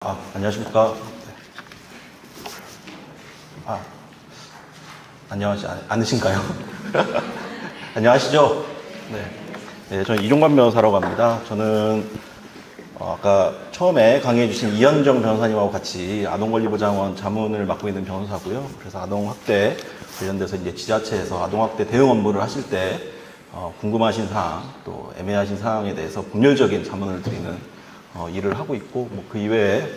안녕하십니까. 안녕하지 않으신가요? 안녕하시죠? 네, 저는 이종관 변호사라고 합니다. 저는 아까 처음에 강의해주신 이현정 변호사님하고 같이 아동권리보장원 자문을 맡고 있는 변호사고요. 그래서 아동학대 관련돼서 이제 지자체에서 아동학대 대응 업무를 하실 때 궁금하신 사항, 또 애매하신 사항에 대해서 법률적인 자문을 드리는 일을 하고 있고, 그 이외에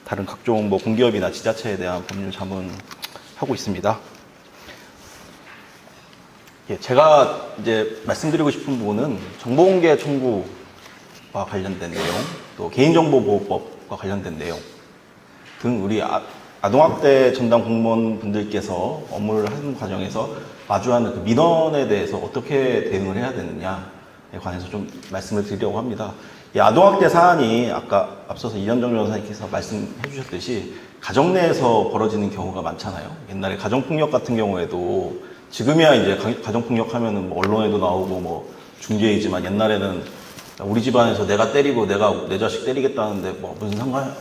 다른 각종 공기업이나 지자체에 대한 법률 자문하고 있습니다. 제가 이제 말씀드리고 싶은 부분은 정보공개 청구와 관련된 내용, 또 개인정보보호법과 관련된 내용 등 우리 아동학대 전담 공무원분들께서 업무를 하는 과정에서 마주하는 그 민원에 대해서 어떻게 대응을 해야 되느냐에 관해서 좀 말씀을 드리려고 합니다. 이 아동학대 사안이 아까 앞서서 이현정 변호사님께서 말씀해 주셨듯이 가정 내에서 벌어지는 경우가 많잖아요. 옛날에 가정폭력 같은 경우에도 지금이야 이제 가정폭력 하면은 언론에도 나오고 중재이지만 옛날에는 우리 집안에서 내가 때리고 내가 내 자식 때리겠다는데 무슨 상관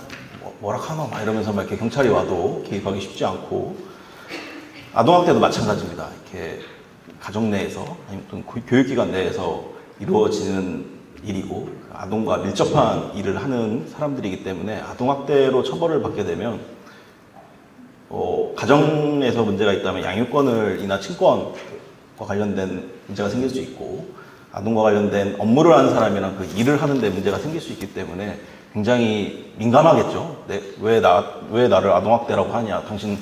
뭐라 하노 막 이러면서 막 이렇게 경찰이 와도 개입하기 쉽지 않고, 아동학대도 마찬가지입니다. 이렇게 가정 내에서 아니면 교육기관 내에서 이루어지는 일이고 아동과 밀접한 일을 하는 사람들이기 때문에 아동학대로 처벌을 받게 되면 가정에서 문제가 있다면 양육권이나 친권과 관련된 문제가 생길 수 있고, 아동과 관련된 업무를 하는 사람이랑 그 일을 하는데 문제가 생길 수 있기 때문에 굉장히 민감하겠죠. 왜 나를 아동학대라고 하냐, 당신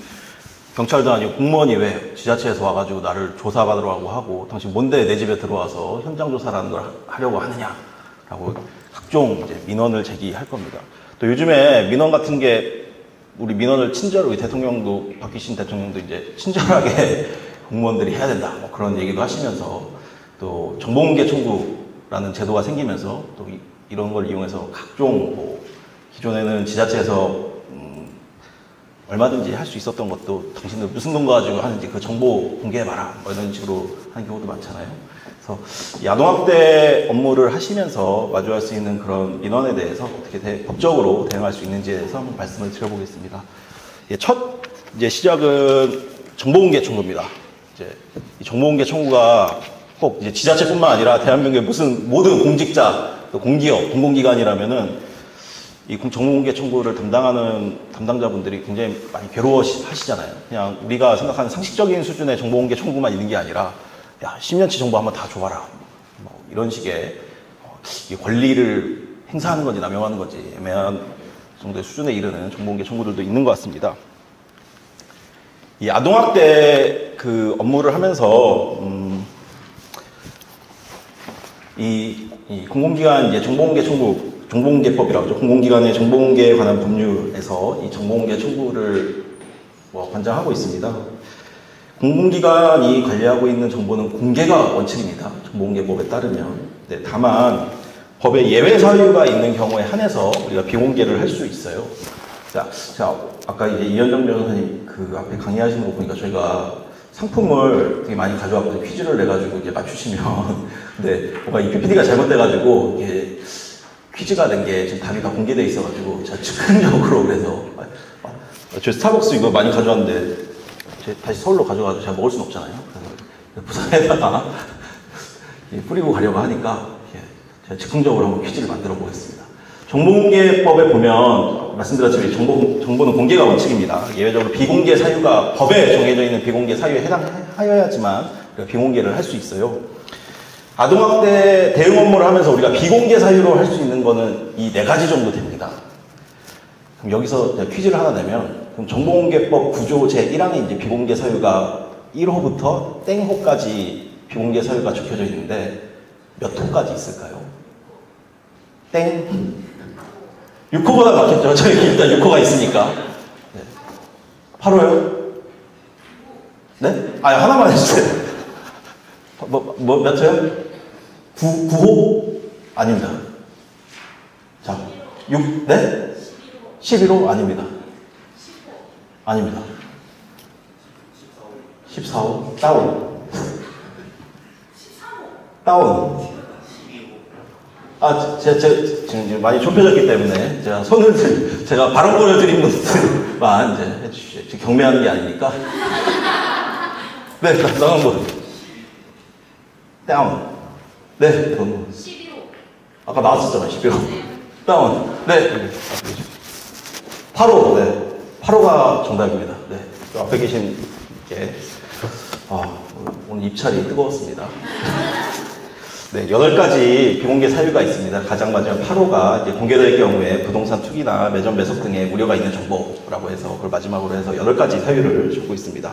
경찰도 아니고 공무원이 왜 지자체에서 와가지고 나를 조사받으라고 하고, 당신 뭔데 내 집에 들어와서 현장 조사라는 걸 하려고 하느냐라고 각종 이제 민원을 제기할 겁니다. 또 요즘에 민원 같은 게 우리 민원을 우리 대통령도 바뀌신 대통령도 이제 친절하게 공무원들이 해야 된다 그런 얘기도 하시면서, 또 정보공개 청구라는 제도가 생기면서 또 이런 걸 이용해서 각종 기존에는 지자체에서 얼마든지 할 수 있었던 것도 당신들 무슨 돈 가지고 하는지 그 정보 공개해봐라 이런 식으로 하는 경우도 많잖아요. 그래서 이 아동학대 업무를 하시면서 마주할 수 있는 그런 민원에 대해서 어떻게 법적으로 대응할 수 있는지에 대해서 한번 말씀을 드려보겠습니다. 첫 시작은 정보공개 청구입니다. 이 정보공개 청구가 꼭 이제 지자체뿐만 아니라 대한민국의 모든 공직자, 또 공기업, 공공기관이라면은 이 정보공개 청구를 담당하는 담당자분들이 굉장히 많이 괴로워하시잖아요. 그냥 우리가 생각하는 상식적인 수준의 정보공개 청구만 있는 게 아니라, 야, 10년치 정보 한번 다 줘봐라. 이런 식의 권리를 행사하는 건지 남용하는 건지 애매한 정도의 수준에 이르는 정보공개 청구들도 있는 것 같습니다. 이 아동학대 그 업무를 하면서 이 공공기관 이제 정보공개법이라고 하죠. 공공기관의 정보공개에 관한 법률에서 이 정보공개 청구를 관장하고 있습니다. 공공기관이 관리하고 있는 정보는 공개가 원칙입니다. 정보공개법에 따르면. 다만 법에 예외 사유가 있는 경우에 한해서 우리가 비공개를 할 수 있어요. 자, 아까 이제 이현정 변호사님 그 앞에 강의하시는 거 보니까 저희가 상품을 되게 많이 가져왔거든요. 퀴즈를 내가지고 이제 맞추시면. 근데 뭔가 이 PPT가 잘못돼가지고 이게 퀴즈가 된 게 지금 답이 다 공개돼 있어가지고 제가 즉흥적으로 그래서 저 스타벅스 이거 많이 가져왔는데 다시 서울로 가져가서 제가 먹을 수는 없잖아요. 그래서 부산에다가 뿌리고 가려고 하니까 제가 즉흥적으로 한번 퀴즈를 만들어 보겠습니다. 정보공개법에 보면 말씀드렸지만 정보는 공개가 원칙입니다. 예외적으로 비공개 사유가 법에 정해져 있는 비공개 사유에 해당하여야지만 비공개를 할 수 있어요. 아동학대 대응 업무를 하면서 우리가 비공개 사유로 할 수 있는 거는 이 4가지 정도 됩니다. 그럼 여기서 퀴즈를 하나 내면, 그럼 정보공개법 9조 제1항에 이제 비공개 사유가 1호부터 땡호까지 비공개 사유가 적혀져 있는데 몇 호까지 있을까요? 땡. 6호보다 많겠죠. 저희 일단 6호가 있으니까. 8호요? 네? 하나만 해주세요. 몇 호요? 9호? 아닙니다. 자, 6, 네? 11호? 아닙니다. 아닙니다. 14호? 다운. 다운. 제가 지금 많이 좁혀졌기 때문에 제가 발언권을 드린 분들만 이제 해주십시오. 지금 경매하는 게 아니니까. 네, 나간 분. 다운. 네, 그럼. 11호. 아까 나왔었잖아요, 11호. 다운. 네. 8호. 네. 8호가 정답입니다. 네. 그 앞에 계신 게, 오늘 입찰이 뜨거웠습니다. 네, 8가지 비공개 사유가 있습니다. 가장 마지막 8호가 이제 공개될 경우에 부동산 투기나 매점 매석 등의 우려가 있는 정보라고 해서 그걸 마지막으로 해서 8가지 사유를 적고 있습니다.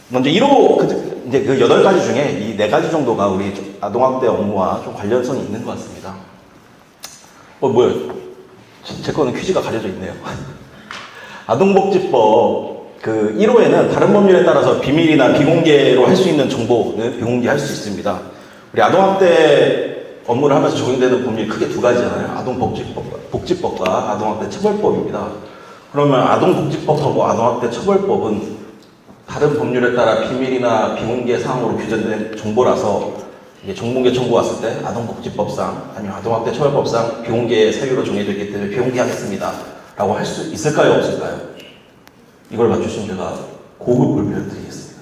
먼저 1호, 이제 그 8가지 중에 이 4가지 정도가 우리 아동학대 업무와 좀 관련성이 있는 것 같습니다. 뭐야. 제 거는 퀴즈가 가려져 있네요. 아동복지법 그 1호에는 다른 법률에 따라서 비밀이나 비공개로 할 수 있는 정보는 비공개할 수 있습니다. 우리 아동학대 업무를 하면서 적용되는 법률이 크게 2가지잖아요. 아동복지법과 아동학대 처벌법입니다. 그러면 아동복지법하고 아동학대 처벌법은 다른 법률에 따라 비밀이나 비공개 사항으로 규정된 정보라서 이게 정보공개 청구 왔을 때 아동복지법상 아니면 아동학대 처벌법상 비공개 사유로 정해져 있기 때문에 비공개하겠습니다 라고 할 수 있을까요? 없을까요? 이걸 맞추시면 제가 고급 볼펜을 드리겠습니다.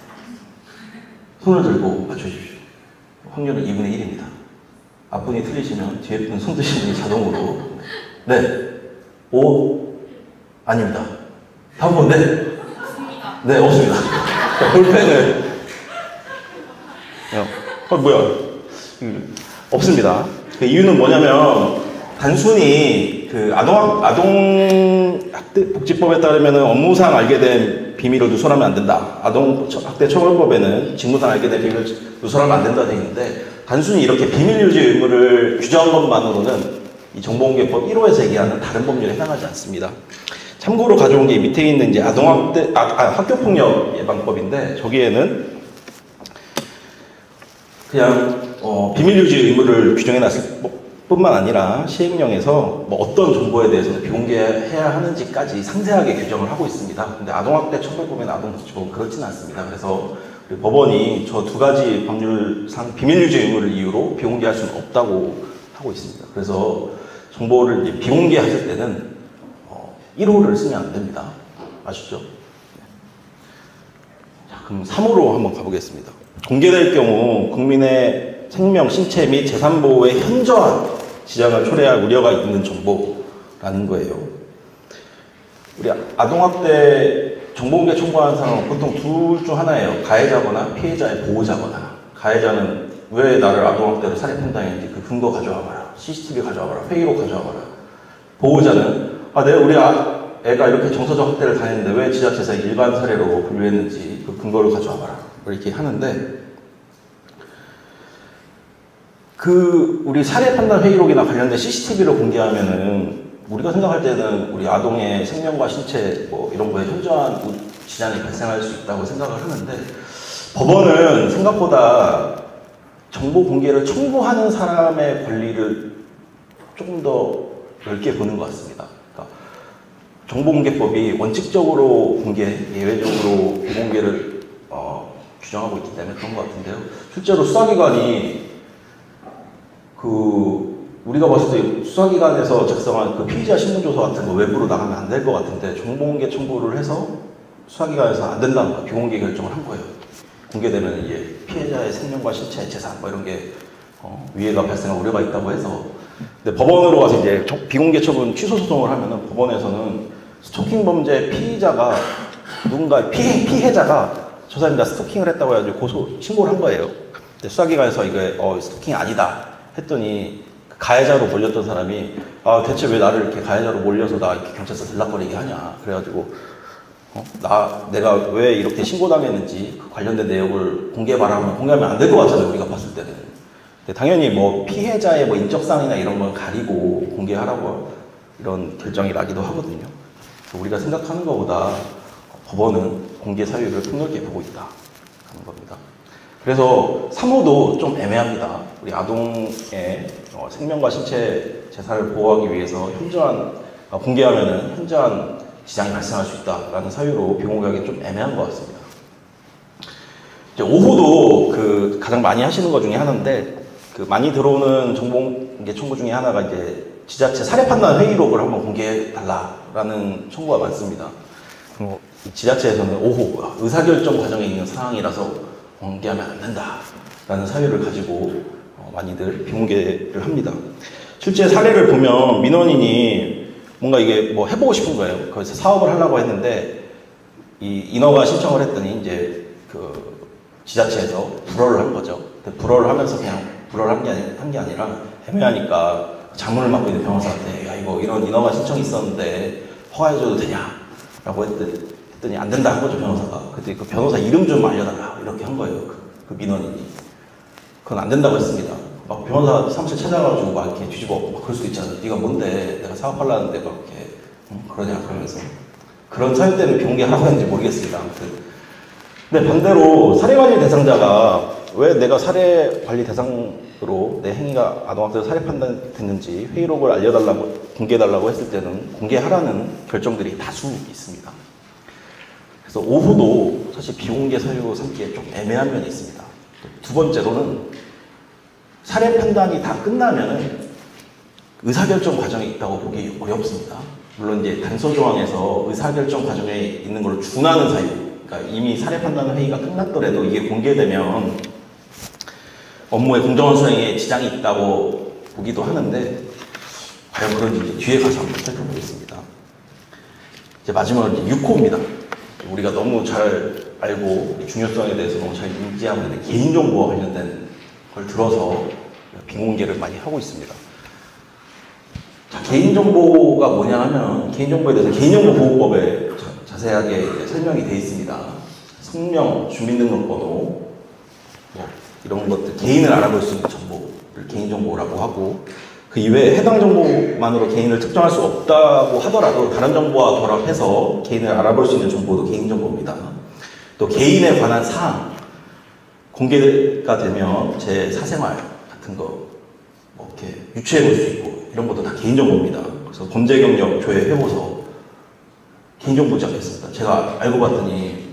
손을 들고 맞춰주십시오. 확률은 2분의 1입니다. 앞분이 틀리시면 뒤에 분 손 드시는 분이 자동으로. 네. 5. 아닙니다. 다음 분, 네. 없습니다. 네, 없습니다. 볼펜을. 뭐야. 없습니다. 그 이유는 뭐냐면, 단순히 그 아동학대복지법에 따르면 업무상 알게 된 비밀을 누설하면 안 된다. 아동학대 처벌법에는 직무상 알게 된 비밀을 누설하면 안 된다 되어 있는데, 단순히 이렇게 비밀 유지 의무를 규정한 것만으로는 이 정보공개법 1호에서 얘기하는 다른 법률에 해당하지 않습니다. 참고로 가져온 게 밑에 있는 이제 학교폭력 예방법인데, 저기에는 그냥 비밀 유지 의무를 규정해 놨을 뿐만 아니라 시행령에서 뭐 어떤 정보에 대해서는 비공개해야 하는지까지 상세하게 규정을 하고 있습니다. 근데 아동학대 처벌법이나 아동복지법은 그렇지는 않습니다. 그래서 법원이 저 2가지 법률상 비밀 유지 의무를 이유로 비공개할 수는 없다고 하고 있습니다. 그래서 정보를 이제 비공개하실 때는 1호를 쓰면 안 됩니다. 아시죠? 자, 그럼 3호로 한번 가보겠습니다. 공개될 경우 국민의 생명, 신체 및 재산 보호에 현저한 지장을 초래할 우려가 있는 정보라는 거예요. 우리 아동학대 정보공개 청구하는 사람은 보통 둘 중 하나예요. 가해자거나 피해자의 보호자거나. 가해자는 왜 나를 아동학대로 살해 판단했는지 그 근거 가져와봐라. CCTV 가져와봐라. 회의록 가져와봐라. 보호자는 우리 애가 이렇게 정서적 학대를 당했는데 왜 지자체에서 일반 사례로 분류했는지 그 근거를 가져와봐라. 이렇게 하는데, 우리 사례 판단 회의록이나 관련된 CCTV를 공개하면은, 우리가 생각할 때는 우리 아동의 생명과 신체, 이런 거에 현저한 지장이 발생할 수 있다고 생각을 하는데, 법원은 생각보다 정보 공개를 청구하는 사람의 권리를 조금 더 넓게 보는 것 같습니다. 그러니까 정보공개법이 원칙적으로 공개, 예외적으로 비공개를 규정하고 있기 때문에 그런 것 같은데요. 실제로 수사기관이 우리가 봤을 때 수사기관에서 작성한 그 피의자 신문조사 같은 거 외부로 나가면 안 될 것 같은데 정보공개 청구를 해서 수사기관에서 안 된다는 거 비공개 결정을 한 거예요. 공개되면 이제 피해자의 생명과 신체, 재산 이런 게 위해가 발생할 우려가 있다고 해서, 근데 법원으로 가서 이제 비공개 처분 취소 소송을 하면은 법원에서는 스토킹 범죄 피의자가 누군가 피해자가 저 사람이 나 스토킹을 했다고 해가지고 신고를 한 거예요. 근데 수사기관에서 이게 스토킹이 아니다 했더니 가해자로 몰렸던 사람이 대체 왜 나를 이렇게 가해자로 몰려서 나 이렇게 경찰서 들락거리게 하냐. 그래가지고 내가 왜 이렇게 신고당했는지 그 관련된 내용을 공개하면 안 될 것 같잖아요. 우리가 봤을 때는. 근데 당연히 피해자의 인적사항이나 이런 걸 가리고 공개하라고 이런 결정이 나기도 하거든요. 우리가 생각하는 것보다 법원은 공개 사유를 폭넓게 보고 있다 하는 겁니다. 그래서 3호도 좀 애매합니다. 우리 아동의 생명과 신체 재산을 보호하기 위해서 공개하면은 현저한 지장이 발생할 수 있다라는 사유로 비공개하기 좀 애매한 것 같습니다. 이제 5호도 가장 많이 하시는 것 중에 하나인데, 그 많이 들어오는 정보공개 청구 중에 하나가 이제 지자체 사례 판단 회의록을 한번 공개해 달라라는 청구가 많습니다. 지자체에서는 오호 의사결정 과정에 있는 사항이라서 공개하면 안 된다라는 사유를 가지고 많이들 비공개를 합니다. 실제 사례를 보면 민원인이 뭔가 이게 뭐 해보고 싶은 거예요. 그래서 사업을 하려고 했는데 이 인허가 신청을 했더니 이제 그 지자체에서 불허를 한 거죠. 불허를 하면서 그냥 불허를 한 게 아니라 애매하니까 자문을 맡고 있는 변호사한테 야 이거 이런 인허가 신청이 있었는데 허가해줘도 되냐? 라고 했더니 안 된다 한 거죠, 변호사가. 그때 그 변호사 이름 좀 알려달라 이렇게 한 거예요, 그 민원인이. 그건 안 된다고 했습니다. 막 변호사 사무실 찾아가지고 막 이렇게 뒤집어 막 그럴 수도 있잖아요. 네가 뭔데 내가 사업하려는데 막 이렇게 그러냐 그러면서 그런 사유 때문에 비공개하라고 했는지 모르겠습니다. 아무튼. 근데 반대로 사례관리 대상자가 왜 내가 사례관리 대상으로 내 행위가 아동학대로 사례 판단됐는지 회의록을 알려달라고 공개해달라고 했을 때는 공개하라는 결정들이 다수 있습니다. 그래서 오후도 사실 비공개 사유 삼기에 좀 애매한 면이 있습니다. 두 번째로는 사례 판단이 다 끝나면은 의사결정 과정에 있다고 보기 어렵습니다. 물론 이제 단서 조항에서 의사결정 과정에 있는 걸 준하는 사유, 그러니까 이미 사례 판단 회의가 끝났더라도 이게 공개되면 업무의 공정한 수행에 지장이 있다고 보기도 하는데 과연 그런지 뒤에 가서 한번 살펴보겠습니다. 이제 마지막으로 6호입니다. 우리가 너무 잘 알고 중요성에 대해서 너무 잘 인지하고 있는 개인정보와 관련된 걸 들어서 비공개를 많이 하고 있습니다. 자, 개인정보가 뭐냐 하면 개인정보에 대해서 개인정보보호법에 자세하게 설명이 되어 있습니다. 성명, 주민등록번호 뭐 이런 것들 개인을 알아볼 수 있는 정보를 개인정보라고 하고 그 이외에 해당 정보만으로 개인을 특정할 수 없다고 하더라도 다른 정보와 결합해서 개인을 알아볼 수 있는 정보도 개인정보입니다. 또 개인에 관한 사항 공개가 되면 제 사생활 같은 거 뭐 이렇게 유추해 볼 수 있고 이런 것도 다 개인정보입니다. 그래서 범죄 경력, 조회 회보서 개인정보지 않겠습니다. 제가 알고 봤더니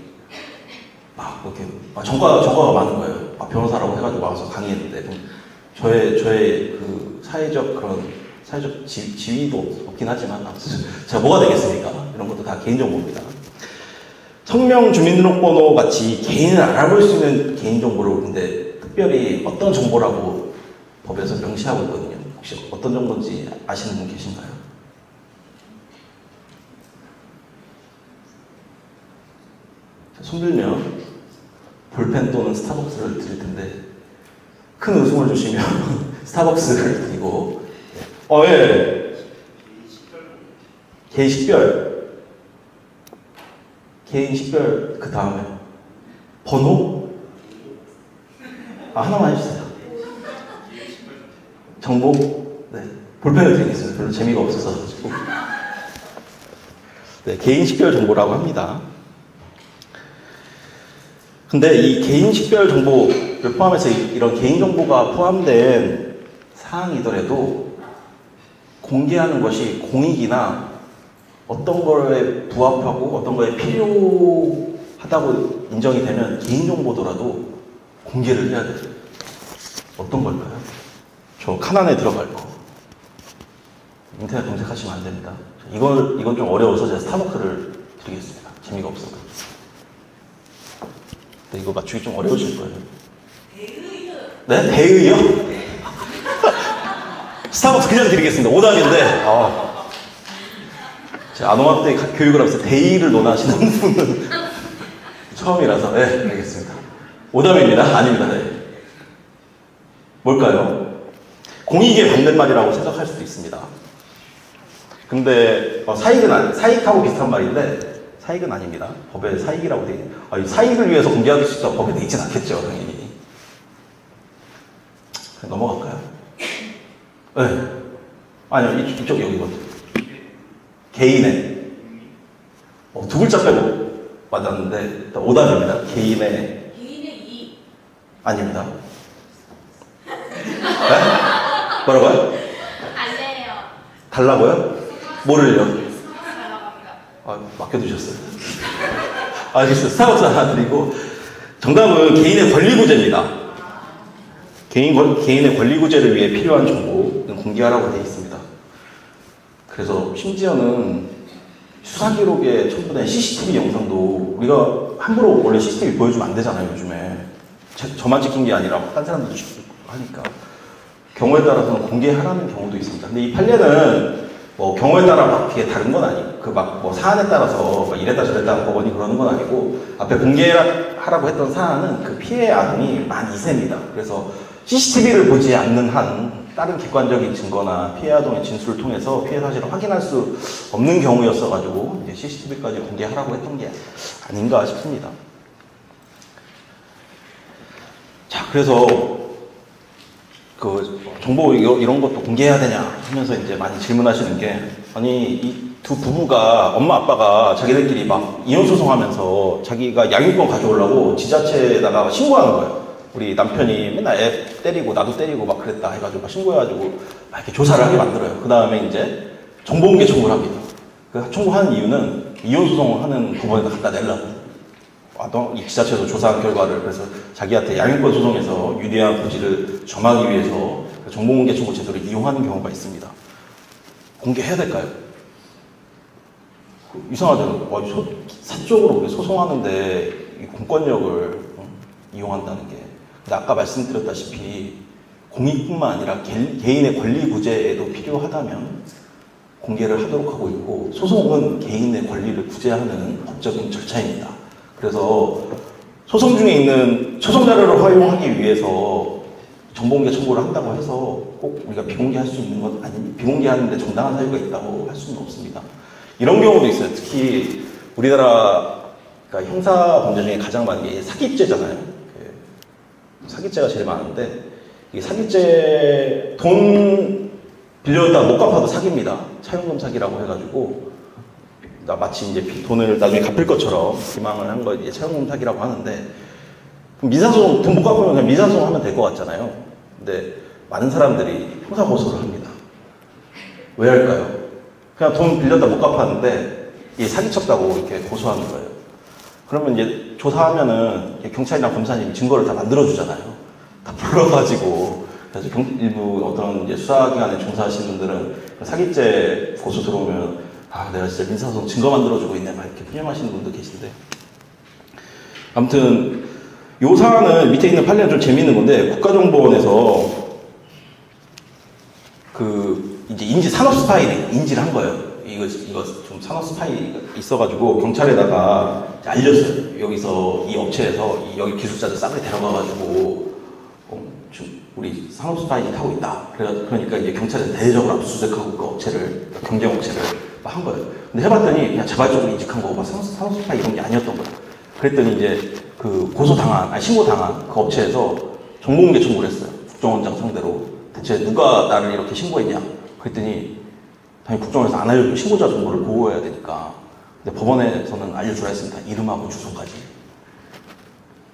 막 이렇게 전과가 많은 거예요. 변호사라고 해가지고 와서 강의했는데 저의 그 사회적 지위도 없긴 하지만 제가 뭐가 되겠습니까? 이런 것도 다 개인정보입니다. 성명, 주민등록번호 같이 개인을 알아볼 수 있는 개인정보를 근데 특별히 어떤 정보라고 법에서 명시하고 있거든요. 혹시 어떤 정보인지 아시는 분 계신가요? 손 들면 볼펜 또는 스타벅스를 드릴 텐데 큰 웃음을 주시면 스타벅스를 드리고 예. 개인 식별 그 다음에 번호? 하나만 해주세요. 정보? 네. 볼펜을 드리겠습니다. 별로 재미가 없어서. 네, 개인 식별 정보라고 합니다. 근데 이 개인 식별 정보를 포함해서 이런 개인 정보가 포함된 사항이더라도 공개하는 것이 공익이나 어떤 거에 부합하고 어떤 거에 필요하다고 인정이 되면 개인정보더라도 공개를 해야 돼요. 어떤 걸까요? 저 칸안에 들어갈 거. 인터넷 검색하시면 안 됩니다. 이건 좀 어려워서 제가 스타벅스를 드리겠습니다. 재미가 없어서. 근데 이거 맞추기 좀 어려우실 거예요. 대의요? 네? 대의요? 스타벅스 그냥 드리겠습니다. 오답인데. 제가 아동학대 교육을 하면서 대의를 논하시는 분은 처음이라서 네, 알겠습니다. 오답입니다. 아닙니다. 네. 뭘까요? 공익에 받는 말이라고 생각할 수도 있습니다. 근데 사익하고 비슷한 말인데 사익은 아닙니다. 법에 사익이라고 되어 있는. 사익을 위해서 공개할 수 있다고 법에 되어 있진 않겠죠, 당연히. 넘어갈까요? 네. 아니요, 이쪽 여기거든요. 개인의. 두 글자 빼고 맞았는데 오답입니다. 개인의 이. 아닙니다. 네? 뭐라고요? 달래요. 달라고요? 뭐를요? 달라고 합니다. 맡겨두셨어요. 알겠어요. 스타벅스 하나 드리고 정답은 개인의 권리구제입니다. 개인의 권리 구제를 위해 필요한 정보는 공개하라고 되어 있습니다. 그래서 심지어는 수사 기록에 첨부된 CCTV 영상도 우리가 함부로 원래 CCTV 보여주면 안 되잖아요, 요즘에. 저만 찍힌 게 아니라 딴 사람들도 찍고 하니까. 경우에 따라서는 공개하라는 경우도 있습니다. 근데 이 판례는 뭐 경우에 따라 막 이게 다른 건 아니고, 그 막 뭐 사안에 따라서 막 이랬다 저랬다 법원이 그러는 건 아니고, 앞에 공개하라고 했던 사안은 그 피해 아동이 만 2세입니다. 그래서 CCTV를 보지 않는 한 다른 객관적인 증거나 피해 아동의 진술을 통해서 피해 사실을 확인할 수 없는 경우였어가지고 이제 CCTV까지 공개하라고 했던 게 아닌가 싶습니다. 자, 그래서 그 정보 이런 것도 공개해야 되냐 하면서 이제 많이 질문하시는 게, 아니 이 두 부부가 엄마 아빠가 자기들끼리 막 이혼소송하면서 자기가 양육권 가져오려고 지자체에다가 신고하는 거예요. 우리 남편이 맨날 애 때리고 나도 때리고 막 그랬다 해가지고 막 신고해가지고 막 이렇게 조사를 하게 만들어요. 그 다음에 이제 정보공개 청구를 합니다. 그 청구하는 이유는 이혼소송을 하는 부모에다 갖다 내려고. 이 지자체에서 조사한 결과를, 그래서 자기한테 양육권 소송에서 유리한 고지를 점하기 위해서 정보공개 청구 제도를 이용하는 경우가 있습니다. 공개해야 될까요? 이상하죠. 사적으로 소송하는데 공권력을 이용한다는 게. 근데 아까 말씀드렸다시피 공익뿐만 아니라 개인의 권리 구제에도 필요하다면 공개를 하도록 하고 있고, 소송은 개인의 권리를 구제하는 법적인 절차입니다. 그래서 소송 중에 있는 소송 자료를 활용하기 위해서 정보공개 청구를 한다고 해서 꼭 우리가 비공개할 수 있는 건 아니, 비공개하는데 정당한 사유가 있다고 할 수는 없습니다. 이런 경우도 있어요. 특히 우리나라 그러니까 형사 범죄 중에 가장 많은 게 사기죄잖아요. 사기죄가 제일 많은데, 이 사기죄 돈 빌려줬다가 못 갚아도 사기입니다. 차용금 사기라고 해가지고 마치 이제 돈을 나중에 갚을 것처럼 기망을 한 거 이제 차용금 사기라고 하는데, 민사소송 돈 못 갚으면 그냥 민사소송 하면 될 것 같잖아요. 근데 많은 사람들이 형사 고소를 합니다. 왜 할까요? 그냥 돈 빌렸다 못 갚았는데 이 사기쳤다고 이렇게 고소하는 거예요. 그러면 이제 조사하면은 경찰이나 검사님이 증거를 다 만들어주잖아요. 다 불러가지고. 그래서 일부 어떤 이제 수사기관에 종사하시는 분들은 사기죄 고소 들어오면, 아, 내가 진짜 민사소송 증거 만들어주고 있네, 막 이렇게 푸념하시는 분도 계신데. 아무튼, 요 사안은 밑에 있는 판례는 좀 재밌는 건데, 국가정보원에서 이제 인지 산업 스파이를 인지를 한 거예요. 이거 좀 산업 스파이가 있어가지고 경찰에다가 알렸어요. 여기서 이 업체에서 여기 기술자들 싸게 데려가가지고 우리 산업 스파이 하고 있다. 그러니까 이제 경찰에서 대대적으로 압수수색하고 그 업체를, 경쟁 업체를 한 거예요. 근데 해봤더니 그냥 자발적으로 이직한 거고 산업 스파이 이런 게 아니었던 거예요. 그랬더니 이제 그 신고당한 그 업체에서 정보공개 청구를 했어요. 국정원장 상대로. 대체 누가 나를 이렇게 신고했냐? 그랬더니 당연히 국정원에서 안 알려주고 신고자 정보를 보호해야 되니까. 근데 법원에서는 알려주라 했습니다. 이름하고 주소까지.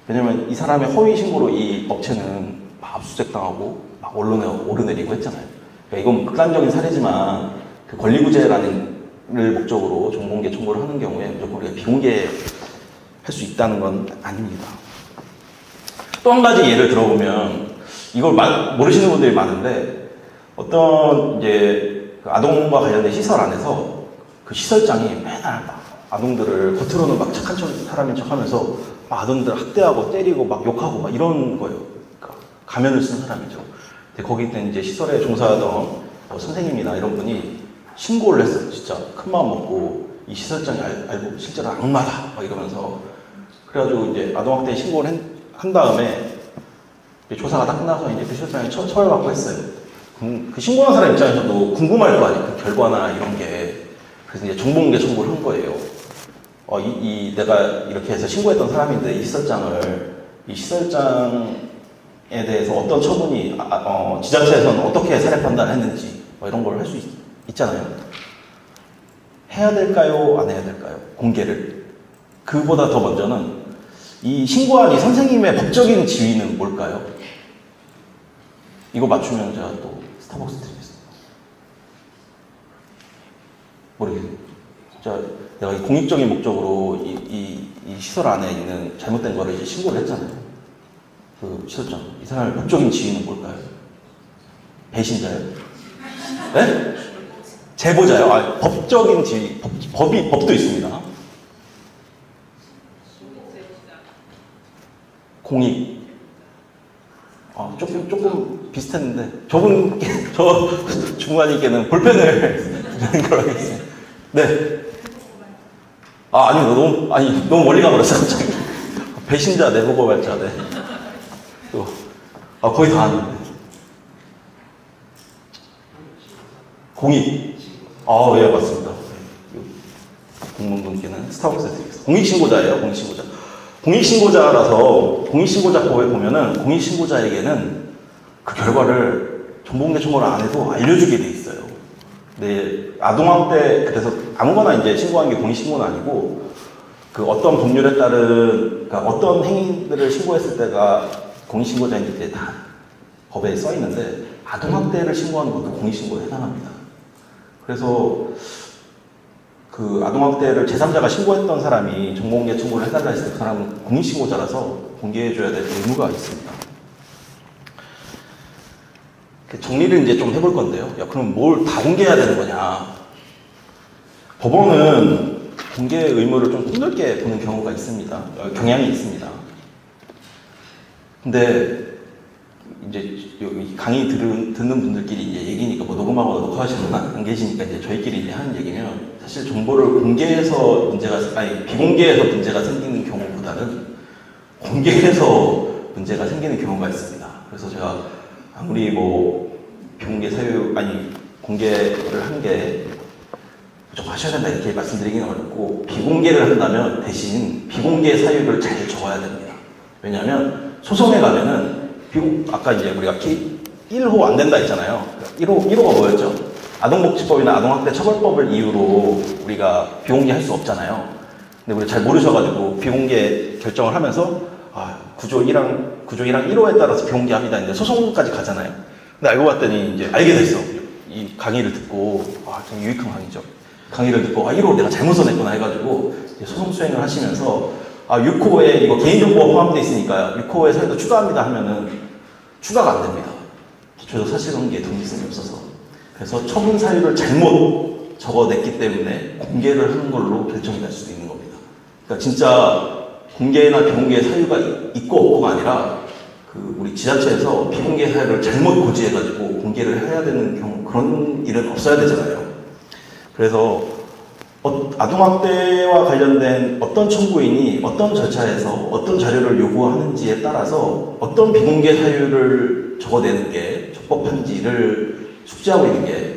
왜냐면 이 사람의 허위 신고로 이 업체는 막 압수수색 당하고 막 언론에 오르내리고 했잖아요. 그러니까 이건 극단적인 사례지만 그 권리구제라는 목적으로 정보공개 청구를 하는 경우에 무조건 우리가 비공개할 수 있다는 건 아닙니다. 또 한 가지 예를 들어보면, 이걸 모르시는 분들이 많은데, 어떤 이제 그 아동과 관련된 시설 안에서 그 시설장이 맨날 막 아동들을 겉으로는 막 착한 사람인 척 하면서 막 아동들을 학대하고 때리고 막 욕하고 막 이런 거예요. 그러니까 가면을 쓴 사람이죠. 근데 거기 있던 이제 시설에 종사하던 뭐 선생님이나 이런 분이 신고를 했어요. 진짜 큰 마음 먹고 이 시설장이 알고 실제로 악마다 막 이러면서. 그래가지고 이제 아동학대 신고를 한 다음에 조사가 다 끝나서 이제 그 시설장에 처벌받고 했어요. 그 신고한 사람 입장에서도 궁금할 거 아니에요. 그 결과나 이런 게. 그래서 이제 정보공개 청구를 한 거예요. 내가 이렇게 해서 신고했던 사람인데 이 시설장에 대해서 어떤 처분이, 지자체에서는 어떻게 사례 판단했는지 뭐 이런 걸 할 수 있잖아요. 해야 될까요? 안 해야 될까요? 공개를. 그보다 더 먼저는 이 신고한 이 선생님의 법적인 지위는 뭘까요? 이거 맞추면 제가 또 스타벅스 드리겠습니다. 모르겠어요. 진짜 내가 이 공익적인 목적으로 이 시설 안에 있는 잘못된 거를 이제 신고를 했잖아요. 그 시설장, 이 사람의 법적인 지위는 뭘까요? 배신자요? 네? 제보자요? 아, 법적인 지위, 법도 있습니다. 공익. 조금 비슷했는데, 저 중간이께는 볼펜을 드리는 걸 하겠습니다. 네. 너무 멀리 가버렸어, 갑자기. 배신자, 내부고발자, 네. 거의 다 왔는데. 공익. 예, 맞습니다. 공무원분께는 스타벅스 드리겠습니다. 공익신고자예요, 공익신고자. 공익신고자라서 공익신고자법에 보면은 공익신고자에게는 그 결과를 정보공개 청구를 안 해도 알려주게 돼 있어요. 네, 아동학대, 그래서 아무거나 이제 신고한 게 공익신고는 아니고 그 어떤 법률에 따른, 그러니까 어떤 행위들을 신고했을 때가 공익신고자인지 이제 다 법에 써 있는데 아동학대를 신고하는 것도 공익신고에 해당합니다. 그래서 그 아동학대를 제3자가 신고했던 사람이 정보공개 청구를 해달라 했을 때 그 사람은 공익신고자라서 공개해줘야 될 의무가 있습니다. 정리를 이제 좀 해볼 건데요. 그럼 뭘 다 공개해야 되는 거냐. 법원은 공개 의무를 좀 폭넓게 보는 경우가 있습니다. 경향이 있습니다. 근데 이제 여기 강의 듣는 분들끼리 이제 얘기니까 뭐 녹음하거나 녹화하시는 분 안 계시니까 이제 저희끼리 이제 하는 얘기면 사실 정보를 공개해서 비공개해서 문제가 생기는 경우보다는 공개해서 문제가 생기는 경우가 있습니다. 그래서 제가 아무리 뭐 비공개 공개를 한 게 무조건 하셔야 된다 이렇게 말씀드리기는 어렵고 비공개를 한다면 대신 비공개 사유를 잘 적어야 됩니다. 왜냐하면 소송에 가면은 아까 이제 우리가 1호 안 된다 했잖아요. 1호가 뭐였죠? 아동복지법이나 아동학대 처벌법을 이유로 우리가 비공개할 수 없잖아요. 근데 우리 잘 모르셔가지고 비공개 결정을 하면서 구조 1항 1호에 따라서 비공개합니다. 이제 소송까지 가잖아요. 근데 알고 봤더니 이제 알게 됐어. 이 강의를 듣고 좀 유익한 강의죠. 강의를 듣고 1호 내가 잘못 써냈구나 해가지고 이제 소송 수행을 하시면서 6호에 이거 개인정보가 포함되어 있으니까 6호에 사유도 추가합니다 하면은 추가가 안 됩니다. 기초적 사실관계에 동일성이 없어서. 그래서 처분 사유를 잘못 적어냈기 때문에 공개를 하는 걸로 결정이 날 수도 있는 겁니다. 그러니까 진짜 공개나 비공개 사유가 있고 없고가 아니라 우리 지자체에서 비공개 사유를 잘못 고지해가지고 공개를 해야 되는 경우 그런 일은 없어야 되잖아요. 그래서 아동학대와 관련된 어떤 청구인이 어떤 절차에서 어떤 자료를 요구하는지에 따라서 어떤 비공개 사유를 적어내는 게 적법한지를 숙지하고 있는 게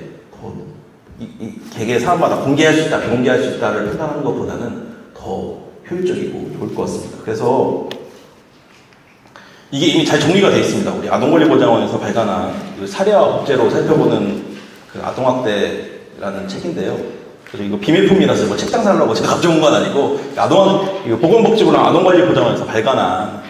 이 개개 사안마다 공개할 수 있다, 비공개할 수 있다를 판단하는 것보다는 더 효율적이고 좋을 것 같습니다. 그래서 이게 이미 잘 정리가 되어 있습니다. 우리 아동권리보장원에서 발간한 그 사례와 법제로 살펴보는 그 아동학대라는 책인데요. 그래서 이거 비밀품이라서 뭐 책장 살려고 제가 가져온 건 아니고 이거 보건복지부랑 아동관리보장원에서 발간한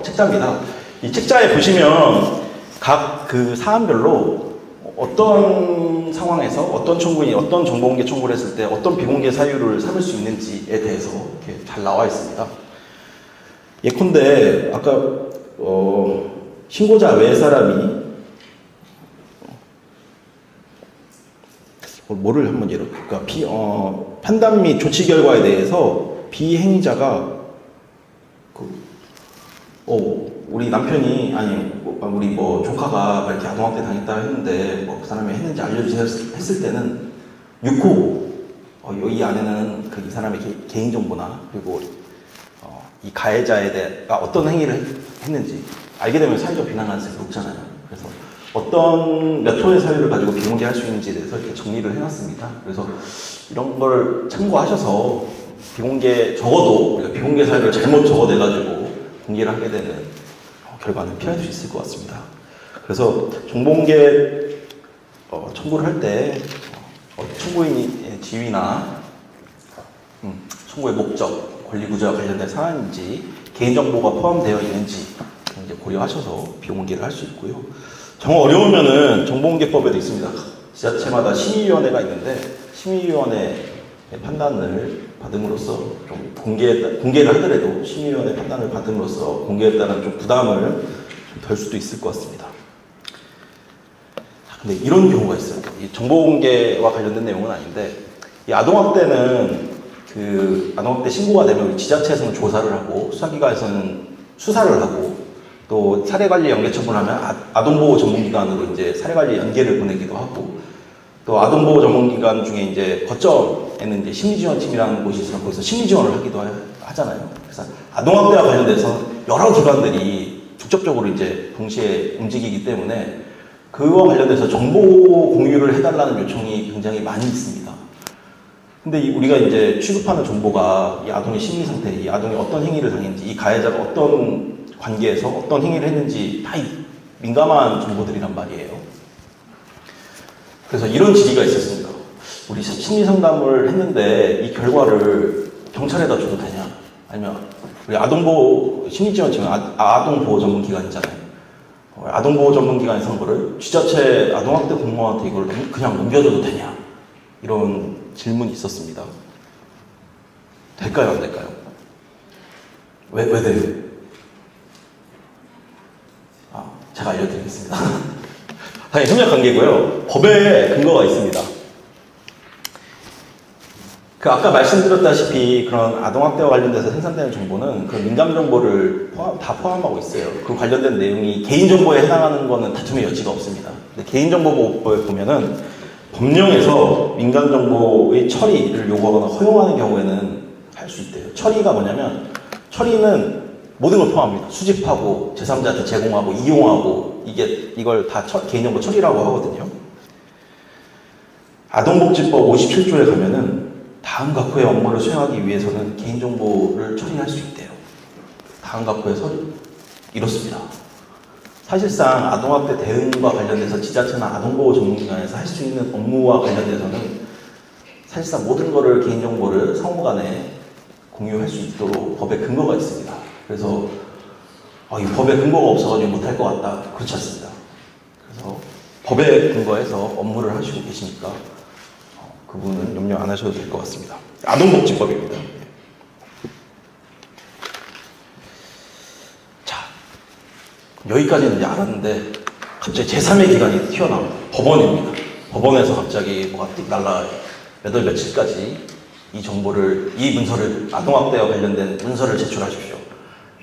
책자입니다. 이 책자에 보시면 각 그 사안별로 어떤 상황에서 어떤 청구인이 어떤 정보공개 청구를 했을 때 어떤 비공개 사유를 삼을 수 있는지에 대해서 이렇게 잘 나와 있습니다. 예컨대 아까 신고자 외 사람이 뭐를 한번 예로 볼까? 판단 및 조치 결과에 대해서 비행자가 우리 남편이 우리 조카가 이렇게 아동학대 당했다 했는데 그 사람이 했는지 알려주세요 했을 때는 6호 이 안에는 이 사람의 개인정보나 그리고 이 가해자가 어떤 행위를 했는지 알게 되면 사회적 비난 가능성이 높잖아요. 그래서 어떤 몇 호의 사유를 가지고 비공개할 수 있는지에 대해서 이렇게 정리를 해놨습니다. 그래서 이런 걸 참고하셔서 적어도 우리가 비공개 사유를 잘못 적어내가지고 공개를 하게 되는 결과는 피할 수 있을 것 같습니다. 그래서 정보공개 청구를 할 때 청구인의 지위나 청구의 목적, 권리구조와 관련된 사안인지 개인정보가 포함되어 있는지 이제 고려하셔서 비공개를 할 수 있고요. 정 어려우면은 정보공개법에도 있습니다. 지자체마다 심의위원회가 있는데 심의위원회의 판단을 받음으로써 좀 공개를 하더라도 심의위원회 판단을 받음으로써 공개에 따른 좀 부담을 좀 덜 수도 있을 것 같습니다. 근데 이런 경우가 있어요. 이 정보 공개와 관련된 내용은 아닌데, 이 아동학대는 그 아동학대 신고가 되면 우리 지자체에서는 조사를 하고 수사기관에서는 수사를 하고 또 사례관리 연계 처분하면 아동보호 전문기관으로 이제 사례관리 연계를 보내기도 하고 또 아동보호 전문기관 중에 이제 거점에는 이제 심리지원팀이라는 곳이 있어서 거기서 심리지원을 하기도 하잖아요. 그래서 아동학대와 관련돼서 여러 기관들이 직접적으로 이제 동시에 움직이기 때문에 그와 관련돼서 정보 공유를 해달라는 요청이 굉장히 많이 있습니다. 근데 우리가 이제 취급하는 정보가 이 아동의 심리 상태, 이 아동이 어떤 행위를 당했는지, 이 가해자가 어떤 관계에서 어떤 행위를 했는지 다 민감한 정보들이란 말이에요. 그래서 이런 질의가 있었습니다. 우리 심리 상담을 했는데 이 결과를 경찰에다 줘도 되냐? 아니면 우리 아동보호 심리지원팀은 아동보호 전문기관이잖아요. 아동보호 전문기관의 선거를 지자체 아동학대 공무원한테 이걸 그냥 넘겨줘도 되냐? 이런 질문이 있었습니다. 될까요? 안 될까요? 왜 돼요? 제가 알려드리겠습니다. 아니, 협력관계고요. 법에 근거가 있습니다. 그 아까 말씀드렸다시피 그런 아동학대와 관련돼서 생산되는 정보는 그 민감정보를 다 포함하고 있어요. 그 관련된 내용이 개인정보에 해당하는 거는 다툼의 여지가 없습니다. 근데 개인정보보호법에 보면은 법령에서 민감정보의 처리를 요구하거나 허용하는 경우에는 할 수 있대요. 처리가 뭐냐면 처리는 모든 걸 포함합니다. 수집하고 제3자한테 제공하고 이용하고 이걸 다 개인정보 처리라고 하거든요. 아동복지법 57조에 가면은 다음 각호의 업무를 수행하기 위해서는 개인정보를 처리할 수 있대요. 다음 각호의 서류 이렇습니다. 사실상 아동학대 대응과 관련돼서 지자체나 아동보호 전문기관에서 할 수 있는 업무와 관련돼서는 사실상 모든 거를 개인정보를 상호 간에 공유할 수 있도록 법에 근거가 있습니다. 그래서 이 법에 근거가 없어가지고 못할 것 같다. 그렇지 않습니다. 그래서 법에 근거해서 업무를 하시고 계시니까 그 부분은 염려 안 하셔도 될 것 같습니다. 아동복지법입니다. 자, 여기까지는 이제 알았는데 갑자기 제3의 기관이 튀어나옵니다. 법원입니다. 법원에서 갑자기 뭐가 띡 날라와요. 몇 월 며칠까지 이 문서를 아동학대와 관련된 문서를 제출하십시오.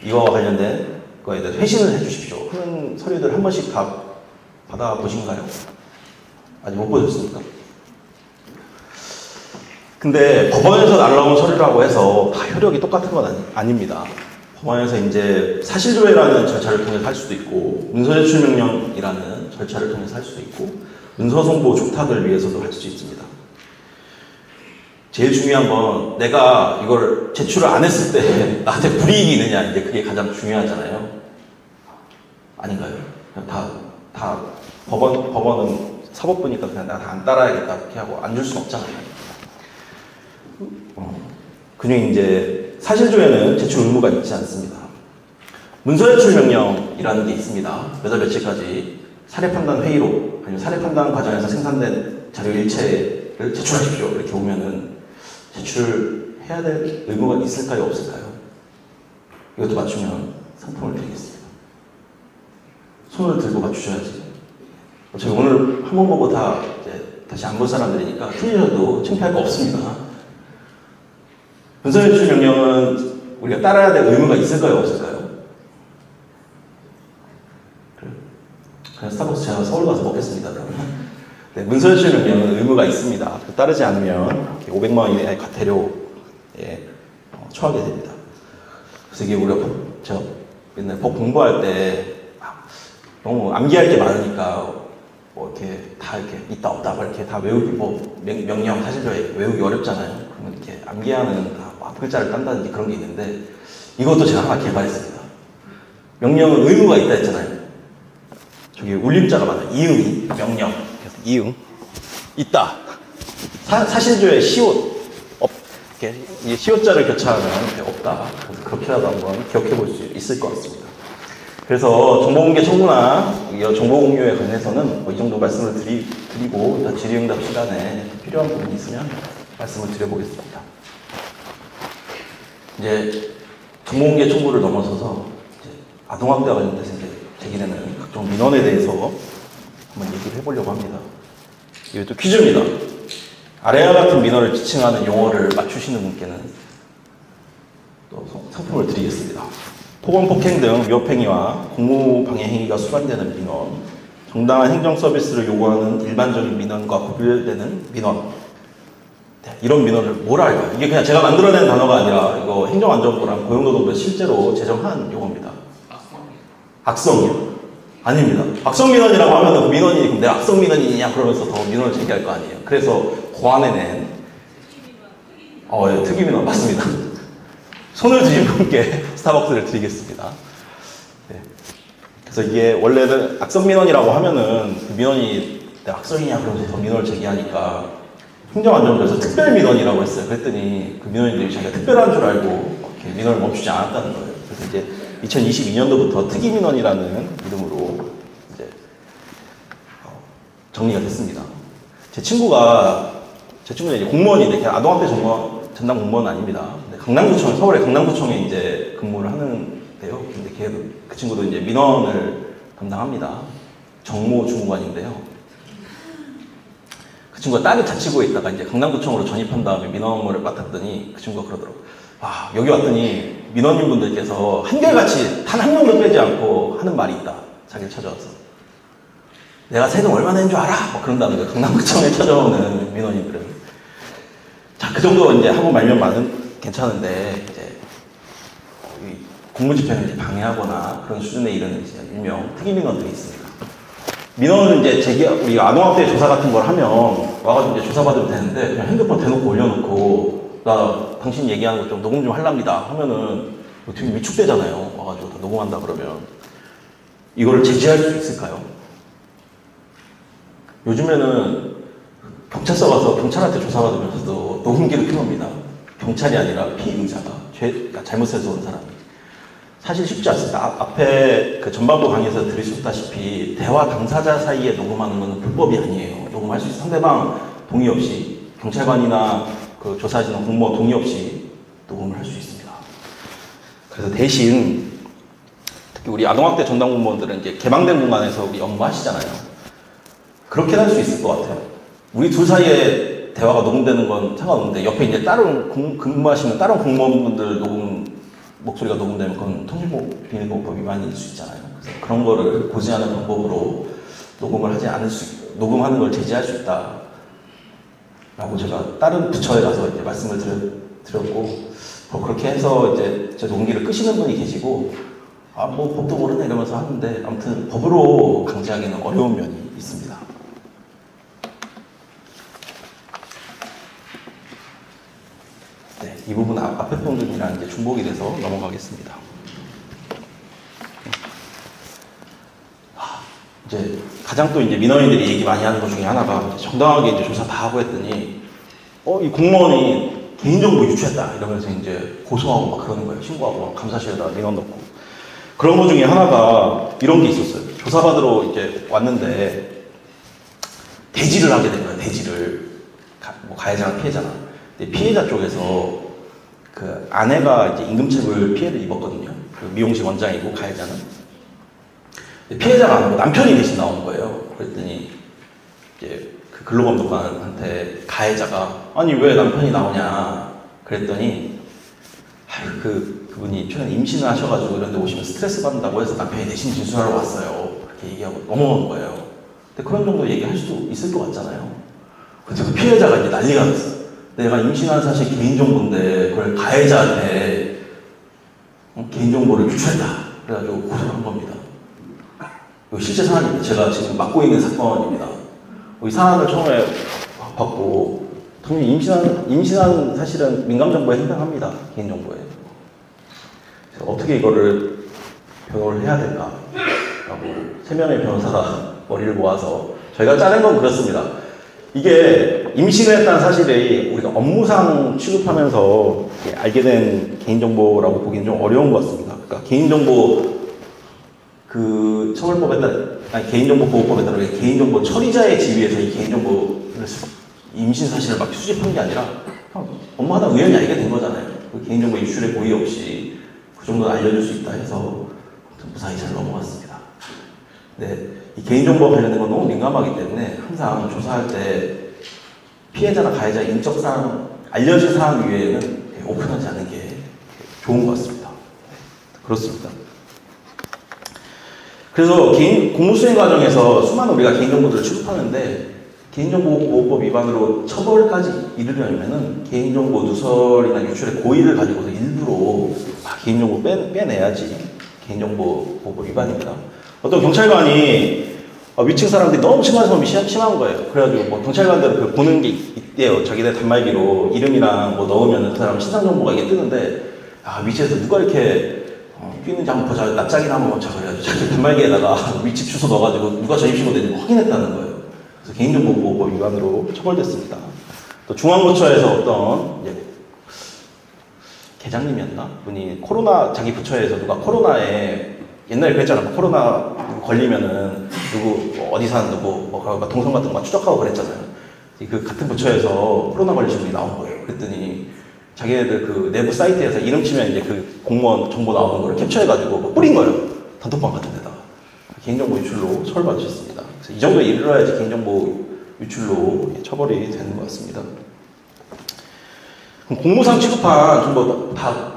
이거와 관련된 거에 대해서 회신을 해주십시오. 그런 서류들 한 번씩 다 받아보신가요? 아직 못 보셨습니까? 근데 법원에서 날라온 서류라고 해서 다 효력이 똑같은 건 아닙니다. 법원에서 이제 사실조회라는 절차를 통해서 할 수도 있고 문서제출명령이라는 절차를 통해서 할 수도 있고 문서송보 족탁을 위해서도 할 수 있습니다. 제일 중요한 건 내가 이걸 제출을 안 했을 때 나한테 불이익이 있느냐, 이제 그게 가장 중요하잖아요. 아닌가요? 법원은 사법부니까 그냥 나 다 안 따라야겠다 이렇게 하고 안 줄 수는 없잖아요. 그중에 이제 사실조회는 제출 의무가 있지 않습니다. 문서제출명령이라는 게 있습니다. 몇 월 며칠까지 사례판단 회의로 아니면 사례판단 과정에서 생산된 자료 일체를 제출하십시오. 이렇게 오면은 제출해야 될 의무가 있을까요? 없을까요? 이것도 맞추면 상품을 드리겠습니다. 손을 들고 맞추셔야지. 어차피 오늘 한 번 보고 다 이제 다시 안 볼 사람들이니까 틀리셔도 창피할 거 없습니다. 문서제출 명령은 우리가 따라야 될 의무가 있을까요? 없을까요? 그냥 스타벅스 제가 서울 가서 먹겠습니다. 그러면. 네, 문서제출 명령은 의무가 있습니다. 따르지 않으면 500만 원 이내의 과태료에 처하게 됩니다. 그래서 이게 우리가 제가 옛날 법 공부할 때 너무 암기할 게 많으니까 뭐 이렇게 다 이렇게 있다 없다 이렇게 다 외우기 명령 사실조회 외우기 어렵잖아요. 그러면 이렇게 암기하는 앞글자를 딴다든지 그런 게 있는데 이것도 제가 하나 개발했습니다. 명령은 의무가 있다 했잖아요. 저기 울림자가 많아요. 이응이 명령. 그래서 이응 있다. 사실조회 시옷 이렇게 이 시옷자를 교차하면 없다. 그래서 그렇게라도 한번 기억해 볼 수 있을 것 같습니다. 그래서 정보공개 청구나 정보공유에 관해서는 이 정도 말씀을 드리고 질의응답 시간에 필요한 부분이 있으면 말씀을 드려보겠습니다. 이제 정보공개 청구를 넘어서서 이제 아동학대와 관련돼서 이제 제기되는 각종 민원에 대해서 한번 얘기를 해보려고 합니다. 이것도 퀴즈입니다. 아래와 같은 민원을 지칭하는 용어를 맞추시는 분께는 또 상품을 드리겠습니다. 폭언, 폭행 등 위협행위와 공무방해 행위가 수반되는 민원, 정당한 행정 서비스를 요구하는 일반적인 민원과 구별되는 민원. 네, 이런 민원을 뭐라 할까요? 이게 그냥 제가 만들어낸 단어가 아니라 이거 행정안전부랑 고용노동부에서 실제로 제정한 용어입니다. 악성이요? 아닙니다. 악성민원이라고 하면 민원이 그럼 내가 악성민원이냐 그러면서 더 민원을 제기할 거 아니에요. 그래서 고안해낸 예, 특이민원 맞습니다. 손을 드신 분께 스타벅스를 드리겠습니다. 네. 그래서 이게 원래는 악성민원이라고 하면은 그 민원이 내가 악성이냐 그러면서 더 민원을 제기하니까 행정안전부에서 특별민원이라고 했어요. 그랬더니 그 민원인들이 자기가 특별한 줄 알고 이렇게 민원을 멈추지 않았다는 거예요. 그래서 이제 2022년도부터 특이민원이라는 이름으로 이제 정리가 됐습니다. 제 친구는 이제 공무원인데 그냥 아동학대 전담 공무원은 아닙니다. 강남구청, 서울의 강남구청에 이제 근무를 하는데요. 근데 그 친구도 이제 민원을 담당합니다. 정모주무관인데요. 그 친구가 다른 자치구에 있다가 이제 강남구청으로 전입한 다음에 민원 업무를 맡았더니 그 친구가 그러더라고요. 와, 여기 왔더니 민원인분들께서 한결같이 단 한 명도 빼지 않고 하는 말이 있다. 자기를 찾아와서. 내가 세금 얼마 낸 줄 알아? 뭐 그런다는 거예요. 강남구청에 찾아오는 민원인들은. 자, 그 정도 이제 하고 말면 괜찮은데, 이제, 공무집행을 이제 방해하거나 그런 수준에 이르는 이제 일명 특이민원들이 있습니다. 민원을 이제 우리가 아동학대 조사 같은 걸 하면 와가지고 이제 조사받으면 되는데, 그냥 핸드폰 대놓고 올려놓고, 나 당신 얘기하는 거 좀 녹음 좀 하랍니다 하면은 되게 위축되잖아요. 와가지고 다 녹음한다 그러면. 이거를 제지할 수 있을까요? 요즘에는 경찰서 가서 경찰한테 조사받으면서도 녹음기를 켜놓습니다. 경찰이 아니라 피의자가 그러니까 잘못해서 온 사람이. 사실 쉽지 않습니다. 앞에 그 전반부 강의에서 들으셨다시피 대화 당사자 사이에 녹음하는 것은 불법이 아니에요. 녹음할 수 있어요. 상대방 동의 없이 경찰관이나 그 조사하시는 공무원 동의 없이 녹음을 할 수 있습니다. 그래서 대신 특히 우리 아동학대 전담 공무원들은 이제 개방된 공간에서 우리 업무하시잖아요. 그렇게 할 수 있을 것 같아요. 우리 둘 사이에 대화가 녹음되는 건 상관없는데 옆에 이제 다른 근무하시는 다른 공무원분들 목소리가 녹음되면 그건 통신비밀보호법 위반일 수 있잖아요. 그래서 그런 거를 고지하는 방법으로 녹음하는 걸 제지할 수 있다. 라고 제가 다른 부처에 가서 이제 말씀을 드렸고, 그렇게 해서 이제 제 녹음기를 끄시는 분이 계시고, 뭐 법도 모르네 이러면서 하는데, 아무튼 법으로 강제하기는 어려운 면이 있습니다. 네, 이 부분 앞에 부분이랑 이제 중복이 돼서 넘어가겠습니다. 이제 가장 또 이제 민원인들이 얘기 많이 하는 것 중에 하나가 정당하게 이제 조사 다 하고 했더니 이 공무원이 개인정보 유출했다 이러면서 이제 고소하고 막 그러는 거예요. 신고하고 막 감사실에다 민원 넣고. 그런 것 중에 하나가 이런 게 있었어요. 조사받으러 이제 왔는데 대지를 하게 된 거예요. 대지를 가해자랑 피해자랑. 근데 피해자 쪽에서 그 아내가 이제 임금체불 피해를 입었거든요. 그 미용실 원장이고 가해자는. 피해자가 아니고 남편이 대신 나온 거예요. 그랬더니 이제 그 근로감독관한테 가해자가 아니 왜 남편이 나오냐 그랬더니 그분이 최근에 임신을 하셔가지고 이런 데 오시면 스트레스 받는다고 해서 남편이 대신 진술하러 왔어요. 그렇게 얘기하고 넘어간 거예요. 근데 그런 정도 얘기할 수도 있을 것 같잖아요. 그래서 그 피해자가 이제 난리가 났어요. 내가 임신한 사실 개인정보인데 그걸 가해자한테 개인정보를 유출했다. 그래가지고 고소를 한 겁니다. 이거 실제 사안입니다. 제가 지금 맡고 있는 사건입니다. 이 사안을 처음에 받고 당연히 임신한 사실은 민감정보에 해당합니다. 개인정보에. 그래서 어떻게 이거를 변호를 해야 될까? 라고 3명의 변호사가 머리를 모아서 저희가 짜낸 건 그렇습니다. 이게 임신을 했다는 사실이 우리가 업무상 취급하면서 알게 된 개인정보라고 보기는 좀 어려운 것 같습니다. 그러니까 개인정보 그 처벌법에 따라 개인정보보호법에 따라 개인정보 처리자의 지위에서 이 개인정보를 임신 사실을 막 수집한 게 아니라 업무하다 우연히 알게 된 거잖아요. 그 개인정보 유출의 고의 없이 그 정도는 알려줄 수 있다 해서 무사히 잘 넘어갔습니다. 네, 이 개인정보 관련된 건 너무 민감하기 때문에 항상 조사할 때 피해자나 가해자의 인적사항, 알려진 사항 이외에는 오픈하지 않는 게 좋은 것 같습니다. 그렇습니다. 그래서 공무 수행 과정에서 수많은 우리가 개인정보들을 취급하는데 개인정보보호법 위반으로 처벌까지 이르려면은 개인정보 누설이나 유출의 고의를 가지고서 일부러 개인정보 빼내야지 개인정보보호법 위반입니다. 어떤 경찰관이 위층 사람들이 너무 층간소음이 심한 거예요. 그래가지고 뭐 경찰관들은 보는 게 있대요. 자기네 단말기로 이름이랑 뭐 넣으면 그 사람 신상정보가 이게 뜨는데 위치에서 누가 이렇게 뛰는지 한번 보자. 납작이나 한번 보자. 그래가지고 자기 단말기에다가 위치 주소 넣어가지고 누가 전입신고되는지 확인했다는 거예요. 그래서 개인정보보호법 위반으로 처벌됐습니다. 또 중앙부처에서 어떤 계장님이었나? 분이 자기 부처에서 누가 코로나에 옛날에 그랬잖아. 코로나 걸리면은 누구 어디 사는 누구 동선 같은 거 추적하고 그랬잖아요. 그 같은 부처에서 코로나 걸리신 분이 나온 거예요. 그랬더니 자기네들 그 내부 사이트에서 이름 치면 이제 그 공무원 정보 나오는 거를 캡처해가지고 뿌린 거예요. 단톡방 같은 데다가. 개인정보 유출로 처벌받으셨습니다. 그래서 이 정도에 이르러야지 개인정보 유출로 처벌이 되는 것 같습니다. 그럼 공무상 취급한 정보 다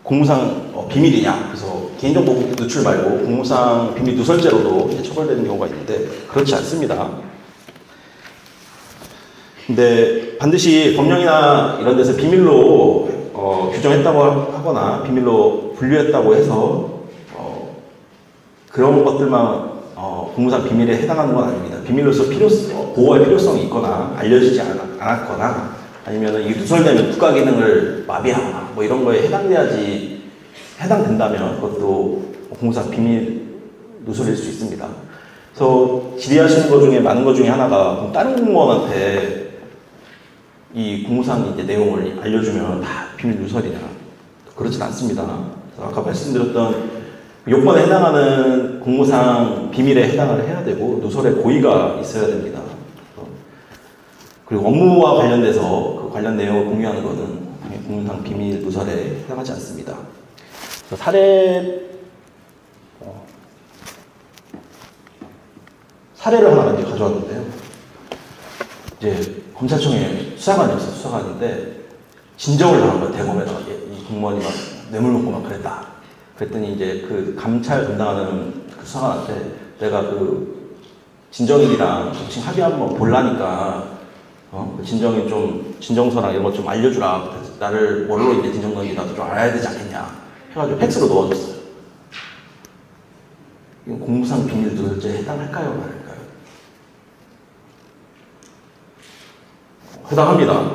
공무상 비밀이냐? 그래서 개인정보 누출 말고 공무상 비밀 누설죄로도 처벌되는 경우가 있는데 그렇지 않습니다. 근데 반드시 법령이나 이런 데서 비밀로 규정했다고 하거나 비밀로 분류했다고 해서 그런 것들만 공무상 비밀에 해당하는 건 아닙니다. 비밀로서 보호할 필요성이 있거나 알려지지 않았거나 아니면 이 누설되면 국가 기능을 마비하거나 뭐 이런 거에 해당된다면 그것도 공무상 비밀 누설일 수 있습니다. 그래서 질의하시는 것 중에 많은 것 중에 하나가 다른 공무원한테 이 공무상 이제 내용을 알려주면 다 비밀 누설이냐? 그렇진 않습니다. 아까 말씀드렸던 요건에 해당하는 공무상 비밀에 해당을 해야 되고 누설의 고의가 있어야 됩니다. 그리고 업무와 관련돼서 그 관련 내용을 공유하는 것은 공무상 비밀 누설에 해당하지 않습니다. 사례를 하나 이제 가져왔는데요. 이제 검찰청에 수사관이었어요. 수사관인데 진정을 당한 거예요. 대검에다가 이 공무원이 막 뇌물 먹고 막 그랬다. 그랬더니 이제 그 감찰 담당하는 그 수사관한테 내가 그 진정인이랑 지금 합의 한번 볼라니까 그 진정인 좀 진정서랑 이런 거 좀 알려주라. 나를 뭘로 이제 진정인이라도 좀 알아야 되지 않겠냐. 해가지고 팩스로 넣어줬어요. 이건 공무상 비밀 누설죄에 해당할까요? 말할까요? 해당합니다.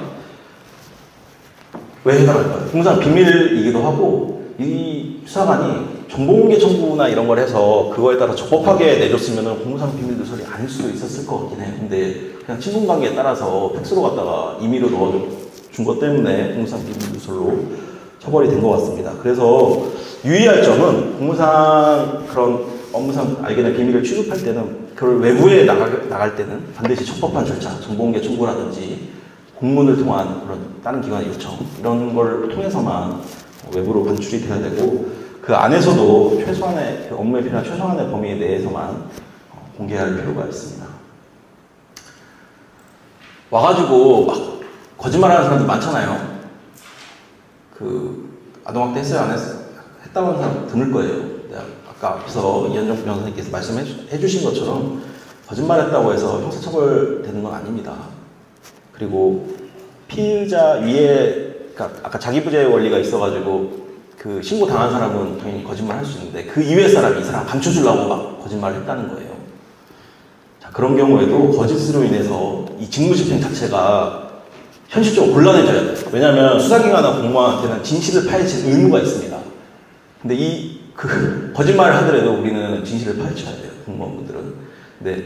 왜 해당할까요? 공무상 비밀이기도 하고 이 수사관이 정보공개 청구나 이런 걸 해서 그거에 따라 적법하게 내줬으면 공무상 비밀 누설이 아닐 수도 있었을 것 같긴 해요. 근데 그냥 친분관계에 따라서 팩스로 갖다가 임의로 넣어준 것 때문에 공무상 비밀 누설로 처벌이 된 것 같습니다. 그래서 유의할 점은 공무상 그런 업무상 알게된 비밀을 취급할 때는 그걸 외부에 나갈 때는 반드시 적법한 절차, 정보공개 청구라든지 공문을 통한 그런 다른 기관의 요청 이런 걸 통해서만 외부로 반출이 돼야 되고 그 안에서도 최소한의 그 업무에 필요한 최소한의 범위 내에서만 공개할 필요가 있습니다. 와가지고 막 거짓말하는 사람들 많잖아요. 그 아동학대 했어요, 안 했어요? 했다고 하는 사람 드물 거예요. 아까 앞서 이현정 변호사님께서 말씀해 주신 것처럼 거짓말했다고 해서 형사처벌되는 건 아닙니다. 그리고 피의자 위에 아까 자기부재 원리가 있어가지고 그 신고 당한 사람은 당연히 거짓말 할 수 있는데 그 이외의 사람이 이 사람 감춰주려고 막 거짓말을 했다는 거예요. 자, 그런 경우에도 거짓으로 인해서 이 직무집행 자체가 현실적으로 곤란해져야 돼요. 왜냐하면 수사기관이나 공무원한테는 진실을 파헤칠 의무가 있습니다. 근데 거짓말을 하더라도 우리는 진실을 파헤쳐야 돼요. 공무원분들은. 근데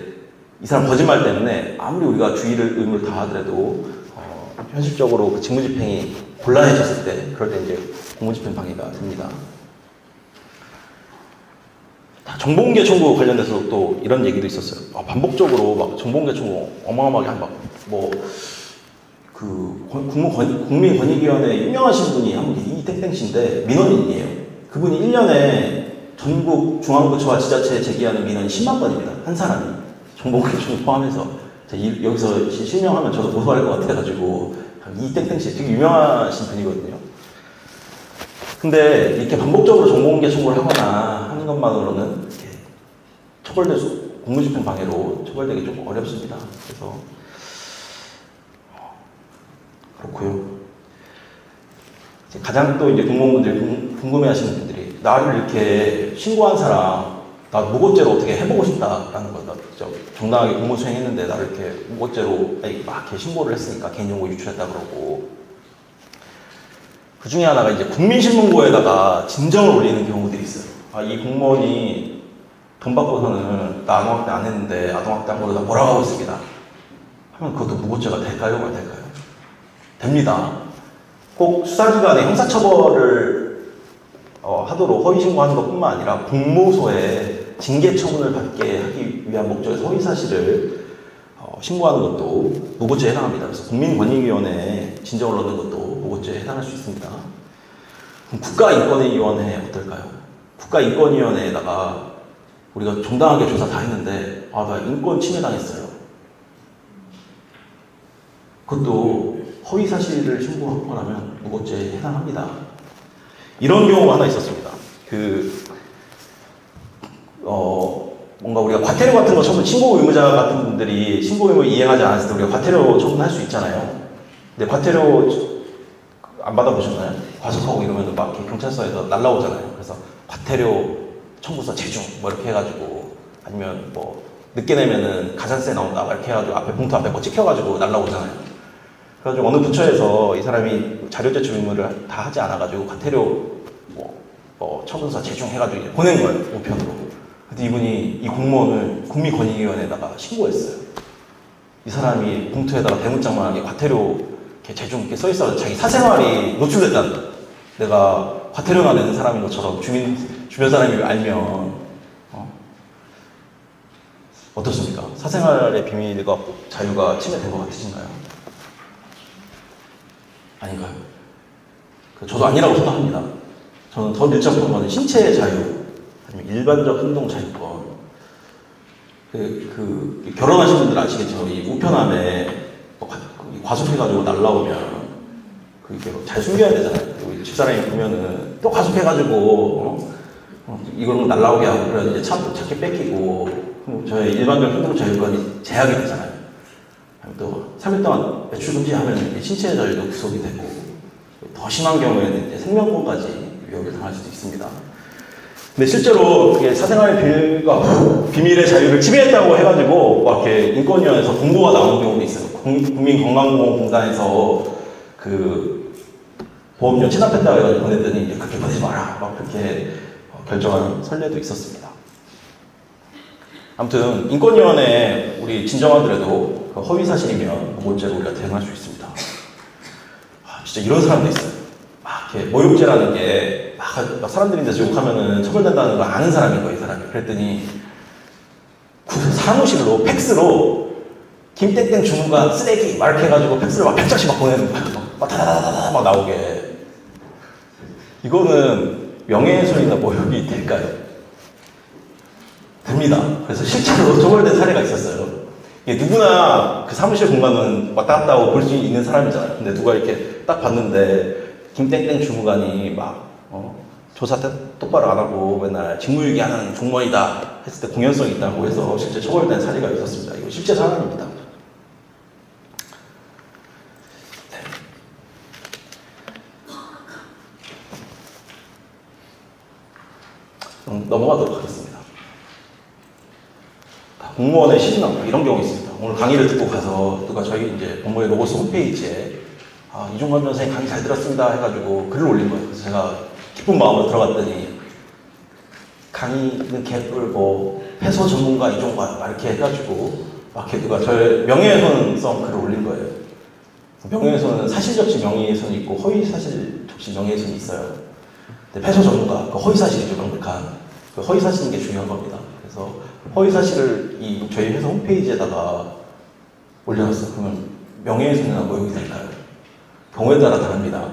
이 사람 거짓말 때문에 아무리 우리가 주의를 의무를 다하더라도 현실적으로 그 직무집행이 곤란해졌을 때 그럴 때 이제 공무집행 방해가 됩니다. 정보공개 청구 관련돼서 또 이런 얘기도 있었어요. 반복적으로 막 정보공개 청구 어마어마하게 국민권익위원회 유명하신 분이 한 분이 이땡땡씨인데 민원인이에요. 그분이 1년에 전국 중앙부처와 지자체에 제기하는 민원이 10만 건입니다. 한 사람이. 정보공개청 포함해서. 여기서 실명하면 저도 고소할 것 같아가지고 이땡땡씨 되게 유명하신 분이거든요. 근데 이렇게 반복적으로 정보공개 청구를 하거나 하는 것만으로는 이렇게 공무집행 방해로 처벌되기 좀 어렵습니다. 그래서 그렇고요. 가장 또 이제 공무원분들이 궁금해하시는 분들이 나를 이렇게 신고한 사람 나 무고죄로 어떻게 해보고 싶다라는 거다. 정당하게 공무 수행했는데 나를 이렇게 무고죄로 막 이렇게 신고를 했으니까 개인정보 유출했다 그러고 그 중에 하나가 이제 국민신문고에다가 진정을 올리는 경우들이 있어요. 이 공무원이 돈 받고서는 나 아동학대 안 했는데 아동학대 한 거로 나 몰아가고 있습니다. 하면 그것도 무고죄가 될까요? 안 될까요? 됩니다. 꼭 수사기관에 형사처벌을 하도록 허위신고하는 것뿐만 아니라 공모소에 징계처분을 받게 하기 위한 목적에서 허위사실을 신고하는 것도 무고죄에 해당합니다. 그래서 국민권익위원회에 진정을 넣는 것도 무고죄에 해당할 수 있습니다. 그럼 국가인권위원회 어떨까요? 국가인권위원회에다가 우리가 정당하게 조사 다 했는데 나 인권 침해당했어요. 그것도 허위사실을 신고한 거라면 무고죄에 해당합니다. 이런 경우가 하나 있었습니다. 뭔가 우리가 과태료 같은 거 처분, 신고 의무자 같은 분들이 신고 의무 이행하지 않았을 때 우리가 과태료 처분할 수 있잖아요. 근데 과태료 안 받아보셨나요? 과속하고 이러면 막 경찰서에서 날라오잖아요. 그래서 과태료 청구서 제중 뭐 이렇게 해가지고 아니면 뭐 늦게 내면은 가산세 나온다 막 이렇게 해가지고 앞에 봉투 앞에 거 찍혀가지고 날라오잖아요. 그래가지고 어느 부처에서 이 사람이 자료 제출 의무를 다 하지 않아가지고 과태료 처분서 제중해가지고 보낸 거예요, 우편으로. 근데 이분이 이 공무원을 국민권익위원회에다가 신고했어요. 이 사람이 봉투에다가 대문짝만하게 과태료 이렇게 제중 이렇게 써있어서 자기 사생활이 노출됐다는 내가 과태료나 내는 사람인 것처럼 주변 사람이 알면 어떻습니까? 사생활의 비밀과 자유가 침해된 것 같으신가요? 아닌가요? 저도 아니라고 생각합니다. 저는 더 밀접한 거는 신체의 자유, 아니면 일반적 행동 자유권. 결혼하신 분들 아시겠죠? 이 우편함에 과속해가지고 날라오면 이렇게 잘 숨겨야 되잖아요. 집사람이 보면은 또 과속해가지고 이걸 날라오게 하고 그래서 이제 찾기 뺏기고 저의 일반적 행동 자유권이 제약이 되잖아요. 또 3일 동안 외출 금지하면 신체 자유도 구속이 되고 더 심한 경우에는 이제 생명권까지 위협을 당할 수도 있습니다. 근데 실제로 그게 사생활의 비밀의 자유를 침해했다고 해가지고 막 이렇게 인권위원회에서 공고가 나오는 경우도 있어요. 국민건강보험공단에서 보험료 체납했다고 해가지고 보냈더니 이제 그렇게 보내지 마라 막 그렇게 결정한 선례도 있었습니다. 아무튼 인권위원회 우리 진정하더라도 허위사실이면 무고죄로 우리가 대응할 수 있습니다. 진짜 이런 사람도 있어요. 이렇게 모욕죄라는 게 막 사람들이 이제 욕하면은 처벌된다는 걸 아는 사람인 거예요, 이 사람이. 그랬더니 사무실로 팩스로 김땡땡 주무관 쓰레기 막 이렇게 해가지고 팩스를 막 100장씩 막 보내는 거예요. 막 다다다다다 막 나오게. 이거는 명예훼손이나 모욕이 될까요? 됩니다. 그래서 실제로 처벌된 사례가 있었어요. 누구나 그 사무실 공간은 왔다 갔다 하고 볼 수 있는 사람이잖아요. 근데 누가 이렇게 딱 봤는데 김땡땡 주무관이 막 조사 때 똑바로 안 하고 맨날 직무유기하는 공무원이다 했을 때 공연성이 있다고 해서 실제 처벌된 사례가 있었습니다. 이거 실제 사안입니다. 네. 넘어가도록 하겠습니다. 공무원의 시신낭부 이런 경우 있습니다. 오늘 강의를 듣고 가서 누가 저희 이제 법무의 로고스 홈페이지에 이종관 변호사님 강의 잘 들었습니다 해가지고 글을 올린 거예요. 그래서 제가 기쁜 마음으로 들어갔더니 강의는 개뿔 패소 전문가 이종관 막 이렇게 해가지고 막 누가 저의 명예훼손성 글을 올린 거예요. 명예훼손은 사실적시 명예훼손이 있고 허위사실적시 명예훼손이 있어요. 근데 패소 전문가 그 허위사실이죠. 명백한 그 허위사실인 게 중요한 겁니다. 그래서 허위사실을 저희 회사 홈페이지에다가 올려놨어요. 그러면 명예훼손이나 모욕이 될까요? 경우에 따라 다릅니다.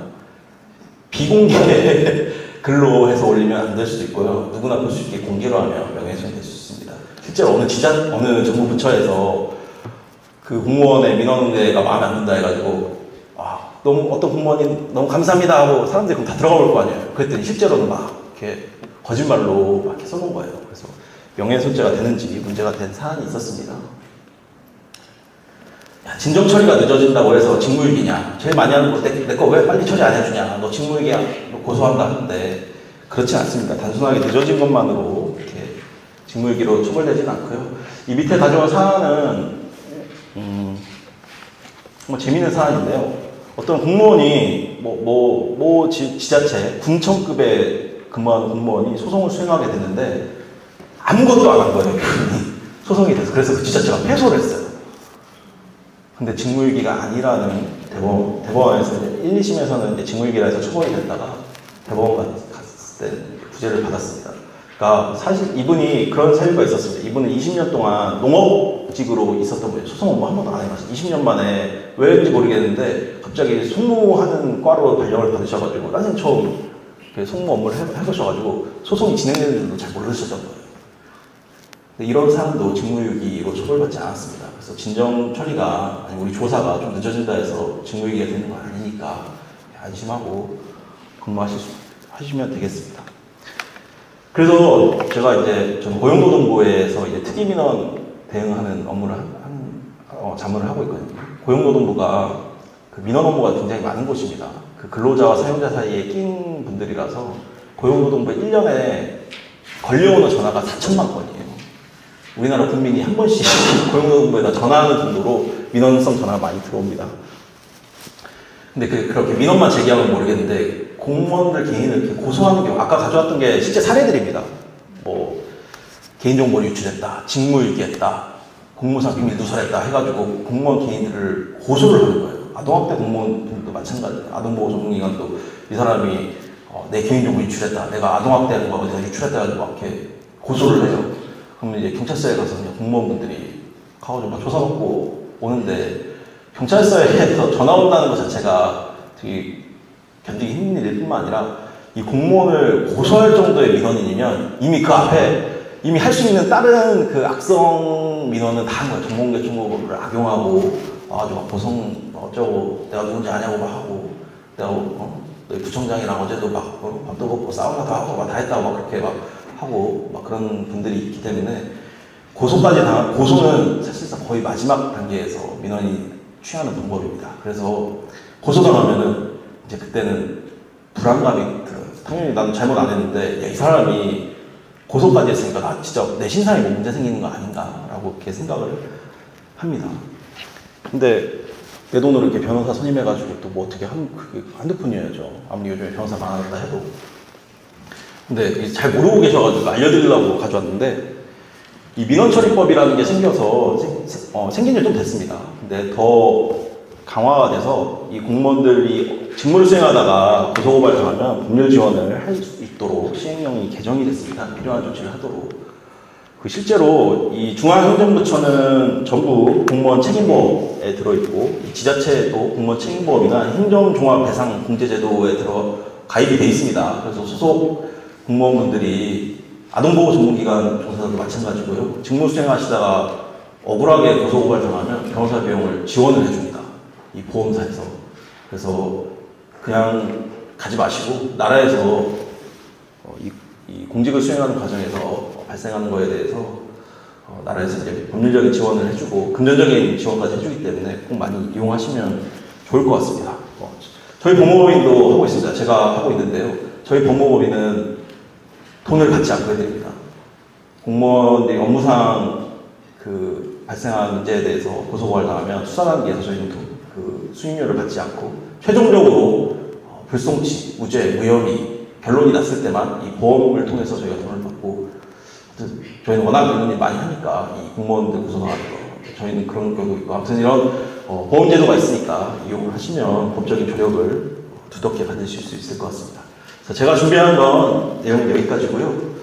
비공개 글로 해서 올리면 안 될 수도 있고요. 누구나 볼 수 있게 공개로 하면 명예훼손이 될 수 있습니다. 실제로 어느 정부 부처에서 그 공무원의 민원대가 마음에 안 든다 해가지고 어떤 공무원이 너무 감사합니다 하고 사람들이 그럼 다 들어가 볼 거 아니에요. 그랬더니 실제로는 막 이렇게 거짓말로 막 이렇게 써놓은 거예요. 그래서 명예훼손죄가 되는지 문제가 된 사안이 있었습니다. 진정 처리가 늦어진다고 해서 직무유기냐? 제일 많이 하는 거 내 거 왜 빨리 처리 안 해주냐? 너 직무유기야? 너 고소한다 하는데 그렇지 않습니다. 단순하게 늦어진 것만으로 이렇게 직무유기로 처벌되지는 않고요. 이 밑에 가져온 사안은 재미있는 사안인데요. 어떤 공무원이 지자체 군청급에 근무하는 공무원이 소송을 수행하게 됐는데 아무것도 안 한 거예요. 소송이 돼서. 그래서 그 지자체가 패소를 했어요. 근데 직무유기가 아니라는 대법원에서 1, 2심에서는 이제 직무유기라 해서 처벌이 됐다가 대법원 갔을 때 구제를 받았습니다. 그러니까 사실 이분이 그런 사유가 있었습니다. 이분은 20년 동안 농업직으로 있었던 분이에요. 소송 업무 한 번도 안 해봤어요. 20년 만에 왜인지 모르겠는데 갑자기 송무하는 과로 발령을 받으셔가지고 난생 처음 송무 업무를 해보셔가지고 소송이 진행되는지도 잘 모르셨던 거예요. 근데 이런 사람도 직무유기로 처벌받지 않았습니다. 그래서 진정 처리가 아니 우리 조사가 좀 늦어진다 해서 직무유기가 되는 건 아니니까 안심하고 근무하시면 되겠습니다. 그래서 제가 이제 저는 고용노동부에서 이제 특이민원 대응하는 업무를 자문을 하고 있거든요. 고용노동부가 그 민원 업무가 굉장히 많은 곳입니다. 그 근로자와 사용자 사이에 낀 분들이라서 고용노동부에 1년에 걸려오는 전화가 4천만 건이에요. 우리나라 국민이 한 번씩 고용노동부에다 전화하는 정도로 민원성 전화가 많이 들어옵니다. 근데 그렇게 민원만 제기하면 모르겠는데 공무원들 개인을 이렇게 고소하는 경우 아까 가져왔던 게 실제 사례들입니다. 개인정보를 유출했다, 직무유기했다, 공무상 비밀 누설했다 해가지고 공무원 개인들을 고소를 하는 거예요. 아동학대 공무원들도 마찬가지예요. 아동보호전문기관도 이 사람이 내 개인정보 유출했다, 내가 아동학대하는 거 어디서 유출했다 해가지고 막 이렇게 고소를 해요. 그러면 이제 경찰서에 가서 공무원분들이 가가지고 막 조사받고 오는데 경찰서에서 전화 온다는 것 자체가 되게 견디기 힘든 일일 뿐만 아니라 이 공무원을 고소할 정도의 민원인이면 이미 그 앞에 이미 할 수 있는 다른 그 악성 민원은 다 한 거예요. 정보공개청구를 악용하고 와가지고 막 고성 어쩌고 내가 누군지 아냐고 막 하고 내가 너희 부청장이랑 어제도 막 밥도 먹고 사우나도 하고 막 다 했다고 막 그렇게 막 하고 막 그런 분들이 있기 때문에 고소는 사실상 거의 마지막 단계에서 민원이 취하는 방법입니다. 그래서 고소당하면은 이제 그때는 불안감이 들어요. 당연히 나도 잘못 안 했는데 야, 이 사람이 고소까지 했으니까 나 진짜 내 신상에 뭐 문제 생기는 거 아닌가라고 이렇게 생각을 합니다. 근데 내 돈으로 이렇게 변호사 선임해가지고 또 뭐 어떻게 그게 한두 푼이어야죠. 아무리 요즘에 변호사 많아졌다 해도. 근데 잘 모르고 계셔가지고 알려드리려고 가져왔는데 이 민원처리법이라는 게 생겨서 생긴 지 좀 됐습니다. 근데 더 강화가 돼서 이 공무원들이 직무를 수행하다가 고소고발 당하면 법률 지원을 할 수 있도록 시행령이 개정이 됐습니다. 필요한 조치를 하도록. 실제로 이 중앙행정부처는 전부 공무원 책임보험에 들어있고 이 지자체도 공무원 책임보험이나 행정종합배상공제제도에 가입이 돼 있습니다. 그래서 소속 공무원분들이 아동보호 전문기관 종사자도 마찬가지고요. 직무 수행하시다가 억울하게 고소고발 당하면 변호사 비용을 지원을 해줍니다. 이 보험사에서. 그래서 그냥 가지 마시고 나라에서 이 공직을 수행하는 과정에서 발생하는 거에 대해서 나라에서 이제 법률적인 지원을 해주고 금전적인 지원까지 해주기 때문에 꼭 많이 이용하시면 좋을 것 같습니다. 저희 법무법인도 하고 있습니다. 제가 하고 있는데요. 저희 법무법인은 돈을 받지 않고 해드립니다. 공무원들이 업무상 발생한 문제에 대해서 고소고발 당하면 수사단계에서 저희는 그 수임료를 받지 않고 최종적으로 불송치, 무죄, 무혐의 결론이 났을 때만 이 보험을 통해서 저희가 돈을 받고 저희는 워낙 민원이 많이 하니까 이 공무원들 고소당하는 거 저희는 그런 경우도 있고 아무튼 이런 보험제도가 있으니까 이용을 하시면 법적인 조력을 두텁게 받으실 수 있을 것 같습니다. 제가 준비한 건 내용은 여기까지고요.